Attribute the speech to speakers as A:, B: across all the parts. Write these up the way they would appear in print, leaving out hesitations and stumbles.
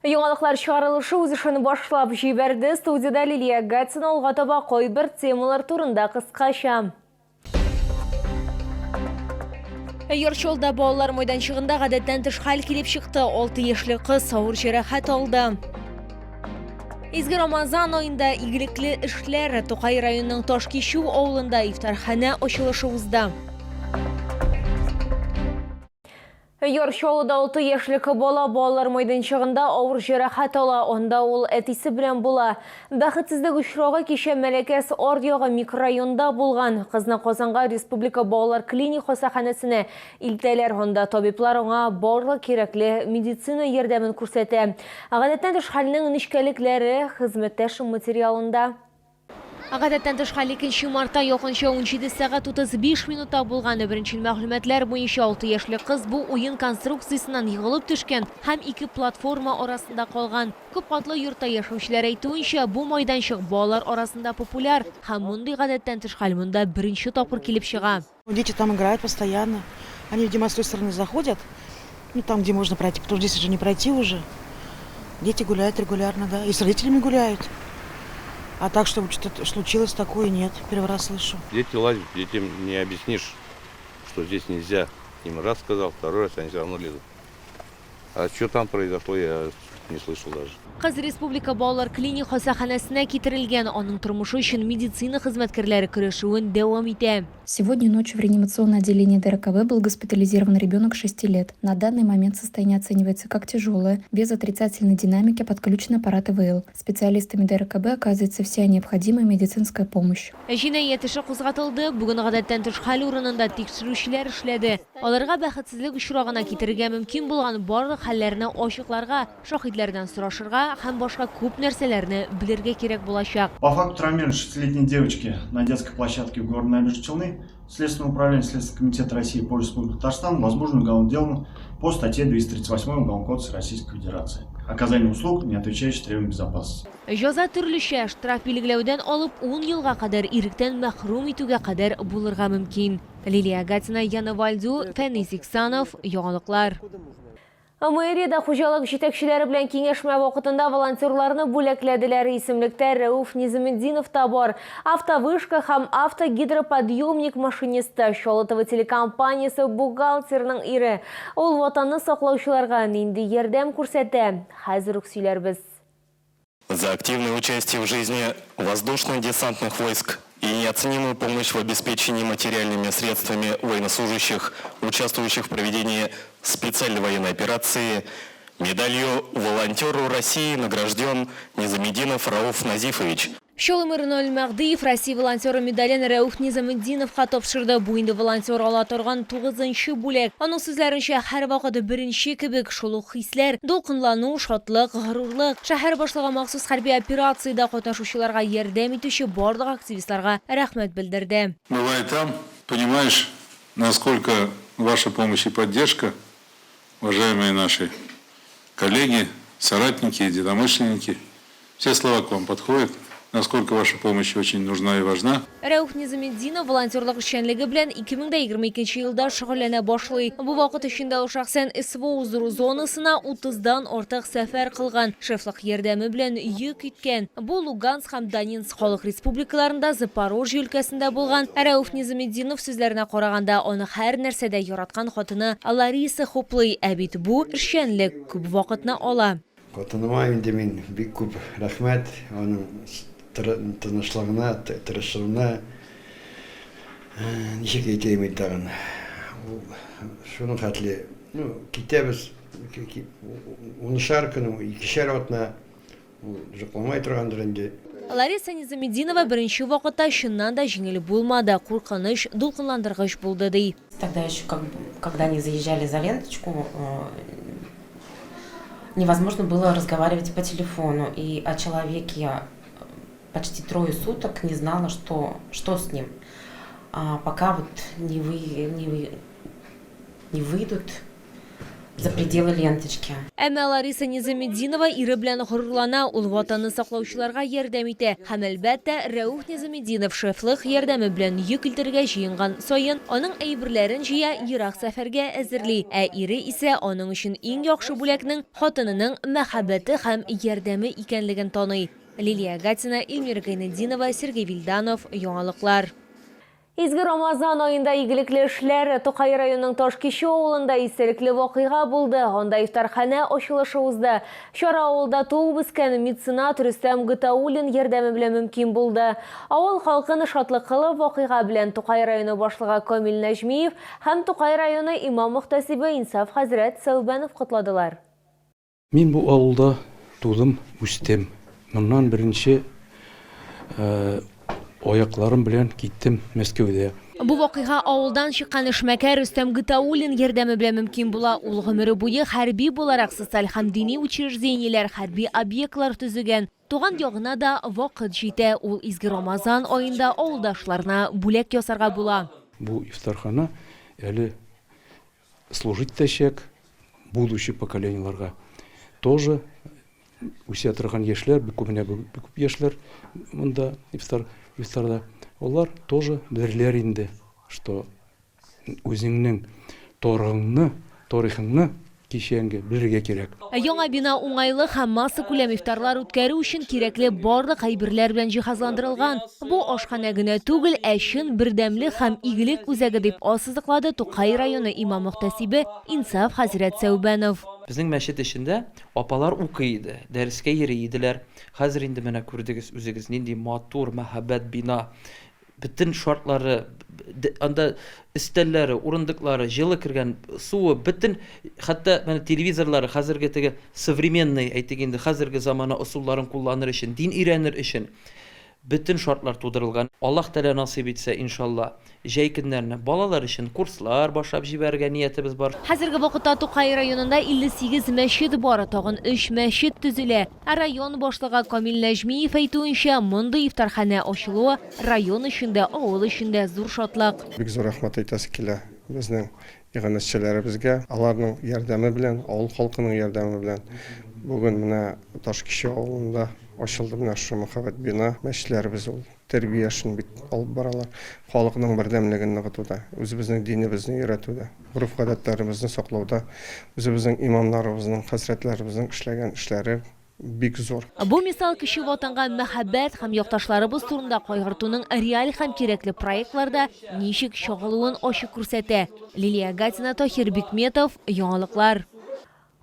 A: Яңалыклар чыгарылышы үз эшен башлап җибәрде. Студияда Лилия Гатина алга таба кайбер темалар турында кыскача. Йорчолда балалар майданчыгында гадәттән тыш хәл килеп чыкты. 6 яшьлек кыз авыр җәрәхәт алды. Изге Рамазан айында игелекле эшләр Тукай районының Ташкишу авылында ифтархана ачылышы узды. Йорчолда 6 яшьлек бала балалар майданчыгында авыр җәрәхәт ала, онда ул әтисе белән була. Бәхетсезлек очрагы кичә Мәләкәс Ордьягы микрорайонда булган. Кызны Казанга Республика балалар клиник хастаханәсенә илтәләр, онда табиблар аңа барлык кирәкле медицина ярдәмен күрсәтә. Гадәттән тыш хәлнең нечкәлекләре хезмәттәш материалында. Гадәттән тыш хәл 2 мартта якынча 17 сәгать 35 минутта булган. Беренчел мәгълүматлар буенча 6 яшьлек кыз бу уен конструкциясеннән егылып төшкән һәм 2 платформа арасында калган. Күп катлы йортта яшәүчеләр әйтүенчә, бу майданчык балалар арасында популяр һәм мондый гадәттән тыш хәл монда беренче тапкыр килеп чыга.
B: Дети там играют постоянно. Они, видимо, с той стороны заходят, там, где можно пройти, потому что здесь уже не пройти уже. Дети гуляют регулярно, да, и с родителями гуляют. А так, чтобы что-то случилось такое, нет, первый раз слышу.
C: Дети лазят, детям не объяснишь, что здесь нельзя. Им раз сказал, второй раз они все равно лезут. А что там произошло, я не слышал даже.
A: Кыз Республика балалар клиник хастаханәсенә китерелгән, аның тормышы өчен медицина хезмәткәрләре көрәшүен дәвам итә.
D: Сегодня ночью в реанимационное отделение ДРКБ был госпитализирован ребенок 6 лет. На данный момент состояние оценивается как тяжелое, без отрицательной динамики, подключен аппарат ИВЛ. Специалистами ДРКБ оказывается вся необходимая медицинская помощь.
A: Җинаять эше кузгатылды. Бүген гадәттән тыш хәл урынында тикшерүчеләр эшләде. Аларга бәхетсезлек очрагына китергә мөмкин булган барлык хәлләрне ачыкларга, шаһидләрдән сорашырга һәм башка күп нәрсәләрне белергә кирәк булачак.
E: По факту травмирования 6-летней девочки на детской площадке в городе Набережные Челны Следственное управление Следственного комитета России по Республике Татарстан возможно уголовным делом по статье 238 Уголовного кодекса Российской Федерации. Оказание услуг, не отвечающих требованиям безопасности.
A: Җәза төрлечә, штраф билгеләүдән алып 10 елга кадәр иректән мәхрүм итүгә кадәр булырга мөмкин. Лилия Гатина, Яна Вальду, Фәнис Иксанов, Яңалыклар. Мэрияда хуҗалык җитәкчеләре белән киңәшмә вакытында волонтерларны бүләкләделәр. Исемлектә Рәуф Низаметдинов та бар. Автовышка һәм автогидроподъемник машинисты, Чолотова телекомпаниясе бухгалтерның ире. Ул ватанны саклаучыларга нинди ярдәм күрсәтә? Хәзер үк сөйләрбез.
F: За активное участие в жизни воздушно-десантных войск и неоценимую помощь в обеспечении материальными средствами военнослужащих, участвующих в проведении специальной военной операции, медалью волонтеру России награжден Низаметдинов Рауф Назифович.
A: Шолымыр Мәгдиев Россия волонтеры медален Рәуф Низаметдиновка тапшырды. Бу инде волонтер ала торган 9-нчы бүләк. Аның сүзләренчә, һәр вакыт беренче кебек шул ук хисләр, дулкынлану, шатлык, горурлык. Шәһәр башлыгы махсус хәрби операциядә катнашучыларга ярдәм итүче барлык активистларга рәхмәт белдерде.
G: Бывает там, понимаешь, насколько ваша помощь и поддержка, уважаемые наши коллеги, соратники, единомышленники, все слова к вам подходят. Насколько ваша помощь очень нужна и важна.
A: Рәуф Низаметдинов волонтерлык эшчәнлеге белән 2022 елда шөгыльләнә башлый. Бу вакыт эчендә ул шәхсән СВО узыру зонасына 30дан артык сәфәр кылган. Шефлык ярдәме белән йөк иткән. Бу Луганск һәм Донецк халык республикаларында, Запорожье өлкәсендә булган. Рәуф Низаметдинов сүзләренә караганда, аны һәр нәрсәдә яраткан хатыны Лариса хуплый, ә бит бу эшчәнлек күп вакытны ала.
H: Хатыныма инде мин бик күп рәхмәт, аның тынычлыгына, тырышлыгына, ничек әйтәм тагын. Шуның хәтле, китәбез, 10 көн, 2 атна, җокламай торгандыр инде.
A: Лариса Низаметдинова беренче вакытта чыннан да җиңел булмады, куркыныч, дулкынландыргыч булды ди.
I: Тогда еще, когда они заезжали за ленточку, невозможно было разговаривать по телефону, и о человеке почти 3 суток не знала, что с ним. Пока вот не выйдут за пределы ленточки.
A: Әмма Лариса Низамеддинова ире белән горурлана, ул ватанны саклаучыларга ярдәм итә. Һәм әлбәттә, Рәүф Низамеддинов шефлык ярдәме белән йөк илтергә җыенган саен, аның әйберләрен җыя, ерак сәфәргә әзерли. Ә ире исә аның өчен иң яхшы бүләкнең хатынының мәхәббәте һәм ярдәме икәнлеген таный. Лилия Гатина, Илмира Гайнетдинова, Сергей Вильданов, Яңалыклар. Изге Рамазан айында игелекле эшләр Тукай районының Ташкише авылында истәлекле вакыйга булды. Анда ифтархана ачылышы узды. Чара авылда туып үскән меценат Рөстәм Гытауллин ярдәме белән мөмкин булды. Авыл халкын шатлык кылып вакыйга белән Тукай районы башлыгы Камил Нәҗмиев һәм Тукай районы имам-мөхтәсибе Инсаф хәзрәт Сәүбанов кутладылар.
J: Мин бу авылда тудым, үстем. Моннан беренче аякларым белән киттем Мәскәүдә.
A: Бу вакыйга авылдан чыккан эшмәкәр Рөстәм Гытауллин ярдәме белән мөмкин була. Ул гомере буе хәрби буларак социаль һәм дини учреждениеләр, хәрби объектлар төзегән. Туган ягына да вакыт җитә. Ул изге Рамазан аенда авылдашларына бүләк ясарга була.
J: Бу ифтархана әле служить итәчәк будущий поколениеларга. Тоже үсә торган яшьләр, күп яшьләр монда ифтарда. Олар тоже белерләр инде, что үзеңнең тарихыңны кичәнге белергә кирәк.
A: Яңа бина уңайлы һәм масса күләм ифтарлар үткәрү өчен кирәкле барлык әйберләр белән җиһазландырылган. Бу ашхана генә түгел, чын бердәмле һәм игелек үзәге дип ассызыклады Тукай районы имам-мөхтәсибе Инсаф хәзрәт Сәүбанов.
K: Безнең мәчет эчендә апалар укый иде, дәрескә йөри иделәр. Хәзер инде менә күрдегез үзегез нинди матур, мәхәббәт бина. Bütün шартлары, анда өстәлләре, урындыклары, җылы кергән суы, bütün хәтта менә телевизорлары хәзерге теге современный әйтик инде хәзерге замана усулларын кулланыр өчен, дин өйрәнер өчен bütün шартлар тудырылган. Аллаһ Тәала насыйп итсә, иншалла, җәй көннәрне балалар өчен курслар башлап җибәргә ниятебез бар.
A: Хәзерге вакытта Тукай районында 58 мәчет бар, тагын 3 мәчет төзелә. Район башлыгы Камил Нәҗмиев әйтүенчә, мондый ифтархана ачылуы район эчендә, авыл эчендә зур шатлык.
L: Бик зур рәхмәт әйтәсе килә безнең иганәтчеләребезгә, аларның ярдәме белән, авыл халкының ярдәме белән. Бүген менә Ташкише авылында ачылды менә шу мәхәббәт бина. Мәчетләребез ул тәрбия эшен бик алып баралар. Халыкның бердәмлеген ныгытуда, үзебезнең динебезне өйрәтүдә, гореф-гадәтләребезне саклауда, үзебезнең имамнарыбызның, хәзрәтләребезнең эшләгән эшләре бик зур.
A: Бу мисал кеше ватанга мәхәббәт һәм якташларыбыз турында кайгыртуның реаль һәм кирәкле проектларда ничек чагылуын ачык күрсәтә. Лилия Гатина, Тахир Бикметов, Яңалыклар.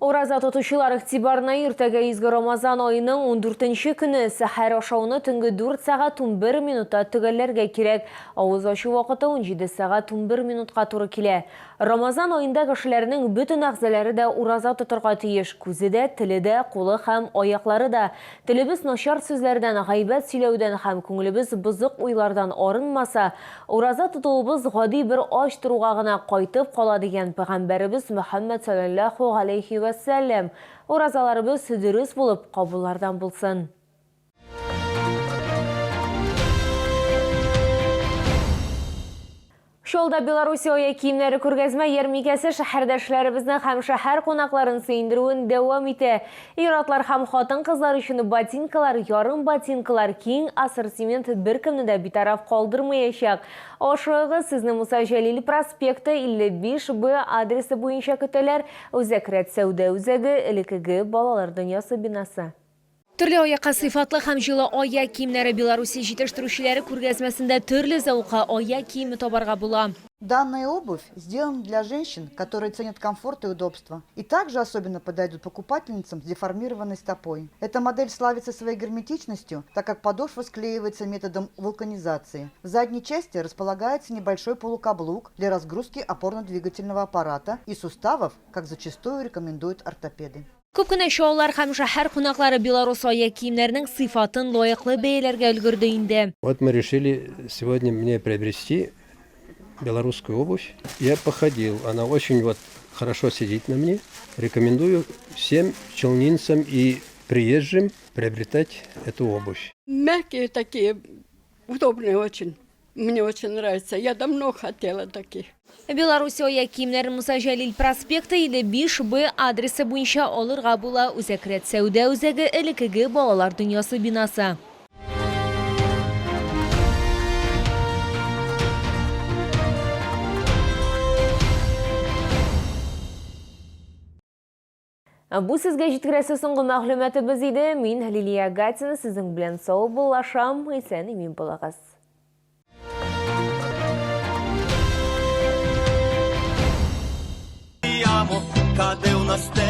A: Ураза тотучылар игътибарына иртәгә изге Рамазан айының 14-нче көне сәхәр ашауны төнге 4 сәгать 11 минутта төгәлләргә кирәк. Авыз ачу вакыты 17 сәгать 11 минутка туры килә. Рамазан аенда кешеләрнең бөтен әгъзалары да ураза тотырга тиеш. Күзе дә, теле дә, кулы һәм аяклары да. Телебез начар сүзләрдән, гайбәт сөйләүдән һәм күңелебез бузык уйлардан арынмаса, ураза тотуыбыз гади бер ач торуга гына кайтып кала дигән Пәйгамбәребез Мөхәммәд саллаллаһу алейхи ва сәллям. Уразаларыбыз дөрес булып кабуллардан булсын. Шолда Белоруссия киемнәре күргәзмә ярминкәсе шәһәрдәшләребезнең һәм шәһәр кунакларын сөендерүен дәвам итә. Ир-атлар һәм хатын-кызлар өчен ботинкалар, ярым ботинкалар, киң ассортимент беркемне дә битараф калдырмаячак. Ашыгы сезне Муса Җәлил проспекты 55Б адресы буенча көтәләр. Үзәкрәт сәүдә үзәге, элекеге балалар дөньясы бинасы. Төрле аякка сыйфатлы һәм җылы аяк киемнәре Беларуси җитештерүчеләре күргәзмәсендә төрле зәвыкка аяк киеме табарга була.
M: Данная обувь сделана для женщин, которые ценят комфорт и удобство. И также особенно подойдут покупательницам с деформированной стопой. Эта модель славится своей герметичностью, так как подошва склеивается методом вулканизации. В задней части располагается небольшой полукаблук для разгрузки опорно-двигательного аппарата и суставов, как зачастую рекомендуют ортопеды.
A: Күп кенә шоулар һәм шәһәр кунаклары Белорус аяк киемнәренең сыйфатын лаеклы бәяләргә өлгерде инде.
H: Вот мы решили сегодня мне приобрести белорусскую обувь. Я походил, она очень хорошо сидит на мне. Рекомендую всем челнинцам и приезжим приобретать эту обувь.
N: Мягкие такие, удобные очень. Мне очень нравится. Я давно хотела таких.
A: Беларусия Кимнер Муса Жалил проспекты или Биш-Б адресы буйынша олырға була үзәкрет сәуде үзәге элекеге балалар дөньясы бинасы. Бу сезгә җиткерәсе соңгы мәгълүматыбыз иде. Мин Лилия Гатина сезнең белән сау булашам. Исән имин булыгыз.
O: Cadê o nosso